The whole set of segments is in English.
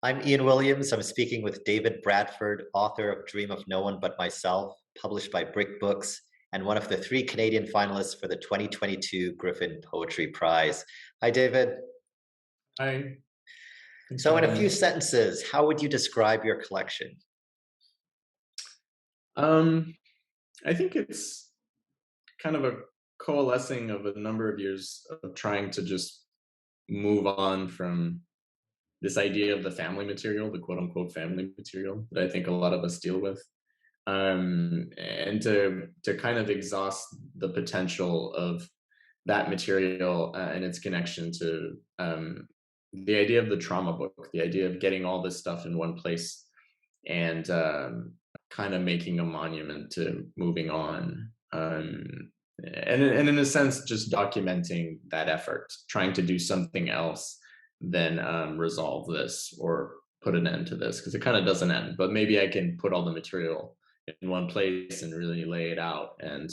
I'm Ian Williams. I'm speaking with David Bradford, author of Dream of No One But Myself, published by Brick Books, and one of the three Canadian finalists for the 2022 Griffin Poetry Prize. Hi, David. Hi, thanks for So, in a having few me. sentences, how would you describe your collection? Um, I think it's kind of a coalescing of a number of years of trying to just move on from this idea of the family material, the quote unquote family material that I think a lot of us deal with, and to kind of exhaust the potential of that material and its connection to the idea of the trauma book, the idea of getting all this stuff in one place and kind of making a monument to moving on. And in a sense, just documenting that effort, trying to do something else than resolve this or put an end to this, because it kind of doesn't end. But maybe I can put all the material in one place and really lay it out, and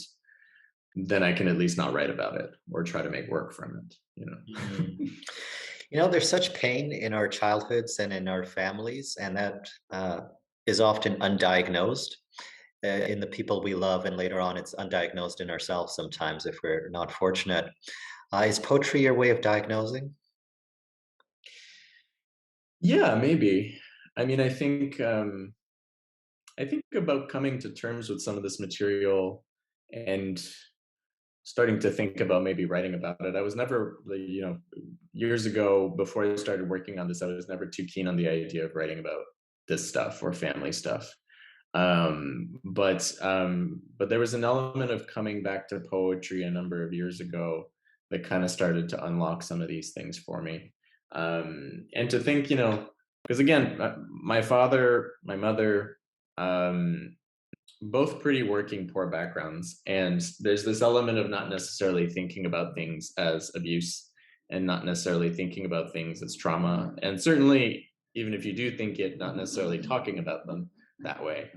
then I can at least not write about it or try to make work from it. Mm. There's such pain in our childhoods and in our families, and that is often undiagnosed in the people we love, and later on, it's undiagnosed in ourselves sometimes if we're not fortunate. Is poetry your way of diagnosing? Yeah, maybe. I mean, I think about coming to terms with some of this material and starting to think about maybe writing about it. I was never, years ago before I started working on this, I was never too keen on the idea of writing about this stuff or family stuff. But there was an element of coming back to poetry a number of years ago that kind of started to unlock some of these things for me. And to think, because again, my father, my mother, um, both pretty working poor backgrounds, and there's this element of not necessarily thinking about things as abuse and not necessarily thinking about things as trauma, and certainly even if you do think it, not necessarily talking about them that way,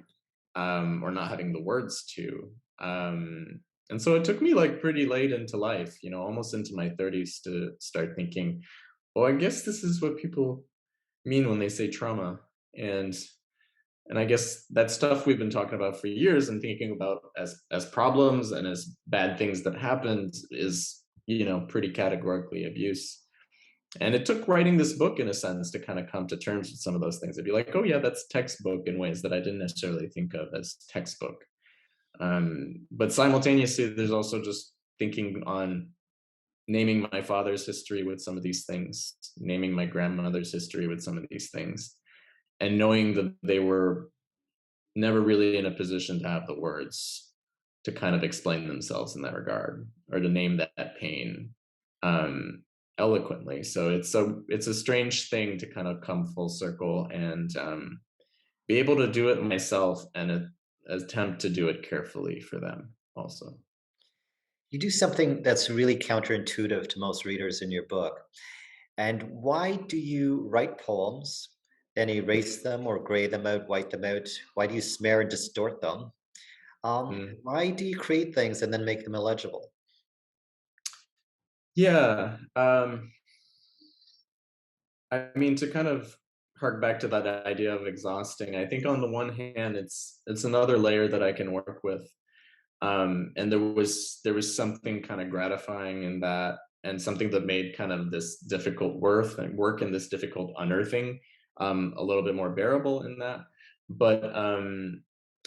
or not having the words to. And so it took me like pretty late into life, almost into my 30s, to start thinking, well, I guess this is what people mean when they say trauma. And I guess that stuff we've been talking about for years and thinking about as problems and as bad things that happened is, pretty categorically abuse. And it took writing this book in a sense to kind of come to terms with some of those things. I'd be like, oh yeah, that's textbook in ways that I didn't necessarily think of as textbook. But simultaneously, there's also just thinking on naming my father's history with some of these things, naming my grandmother's history with some of these things, and knowing that they were never really in a position to have the words to kind of explain themselves in that regard or to name that pain eloquently. So it's a strange thing to kind of come full circle and be able to do it myself and attempt to do it carefully for them also. You do something that's really counterintuitive to most readers in your book. And why do you write poems, then erase them or gray them out, white them out? Why do you smear and distort them? Mm. Why do you create things and then make them illegible? Yeah. I mean, to kind of hark back to that idea of exhausting, I think on the one hand, it's another layer that I can work with. And there was something kind of gratifying in that, and something that made kind of this difficult work and this difficult unearthing a little bit more bearable in that. But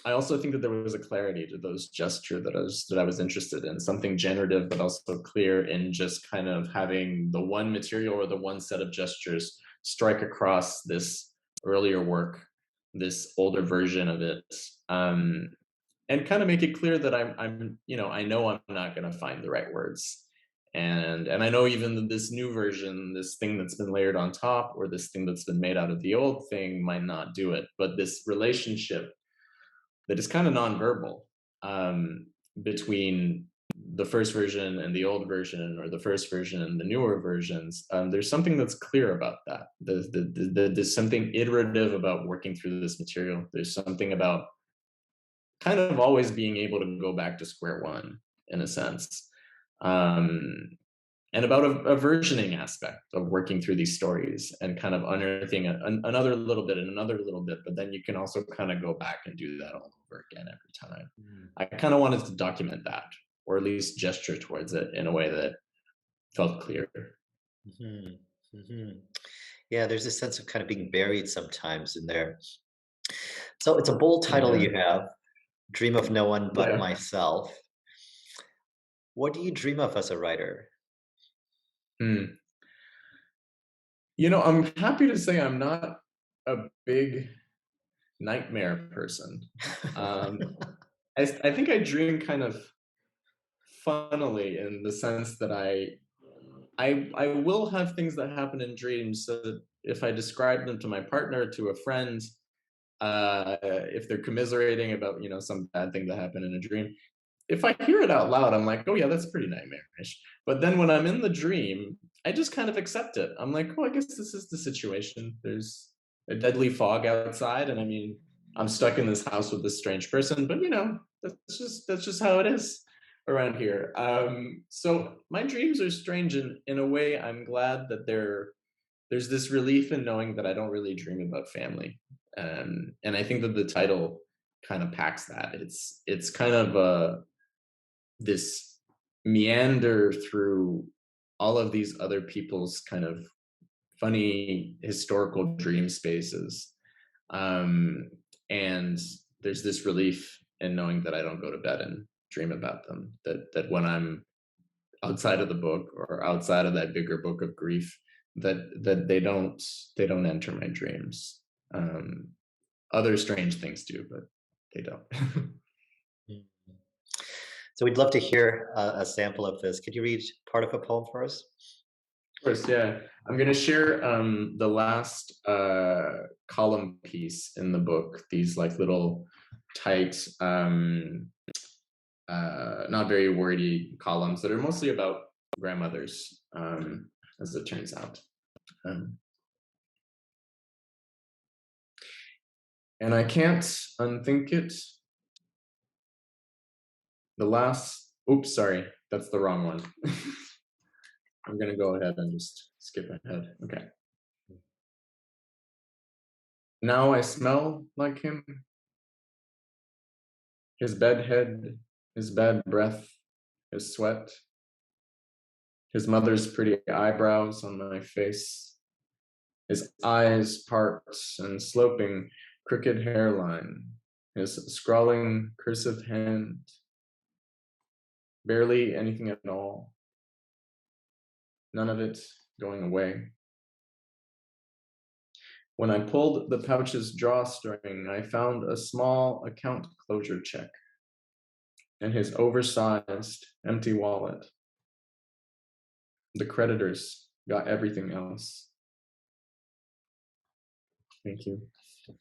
I also think that there was a clarity to those gesture that I was interested in, something generative but also clear in just kind of having the one material or the one set of gestures strike across this earlier work, this older version of it. Um, and kind of make it clear that I know I'm not going to find the right words, and I know even that this new version, this thing that's been layered on top, or this thing that's been made out of the old thing, might not do it. But this relationship that is kind of nonverbal, between the first version and the old version, or the first version and the newer versions, there's something that's clear about that. There's something iterative about working through this material. There's something about kind of always being able to go back to square one in a sense. Um, and about a versioning aspect of working through these stories and kind of unearthing another little bit and another little bit, but then you can also kind of go back and do that all over again every time. Mm. I kind of wanted to document that, or at least gesture towards it in a way that felt clear. Mhm. Mhm. Yeah, there's a sense of kind of being buried sometimes in there. So it's a bold title Yeah. you have, Dream of No One But Yeah. Myself. What do you dream of as a writer? Hmm. I'm happy to say I'm not a big nightmare person. Um, I think I dream kind of funnily in the sense that I will have things that happen in dreams so that if I describe them to my partner, to a friend, if they're commiserating about some bad thing that happened in a dream, if I hear it out loud, I'm like, oh yeah, that's pretty nightmarish. But then when I'm in the dream, I just kind of accept it. I'm like, oh, I guess this is the situation. There's a deadly fog outside, and I mean, I'm stuck in this house with this strange person. But that's just how it is around here. So my dreams are strange, and in a way, I'm glad that there's this relief in knowing that I don't really dream about family. And I think that the title kind of packs that. It's kind of this meander through all of these other people's kind of funny historical dream spaces. Um, and there's this relief in knowing that I don't go to bed and dream about them. That when I'm outside of the book or outside of that bigger book of grief, that they don't enter my dreams. Other strange things do, but they don't. Of Mm. So we'd love to hear a sample of this. Could you read part of a poem for us? course, yeah. I'm gonna share the last column piece in the book. These like little tight, not very wordy columns that are mostly about grandmothers, as it turns out. Um, and I can't unthink it. The last, oops, sorry, that's the wrong one. I'm gonna go ahead and just skip ahead. Okay. Now I smell like him, his bedhead, his bad breath, his sweat, his mother's pretty eyebrows on my face, his eyes parts and sloping crooked hairline, his scrawling cursive hand, barely anything at all, none of it going away. When I pulled the pouch's drawstring, I found a small account closure check and his oversized, empty wallet. The creditors got everything else. Thank you.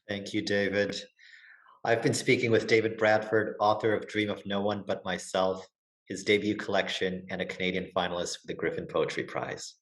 Thank you, David. I've been speaking with David Bradford, author of Dream of No One But Myself, his debut collection, and a Canadian finalist for the Griffin Poetry Prize.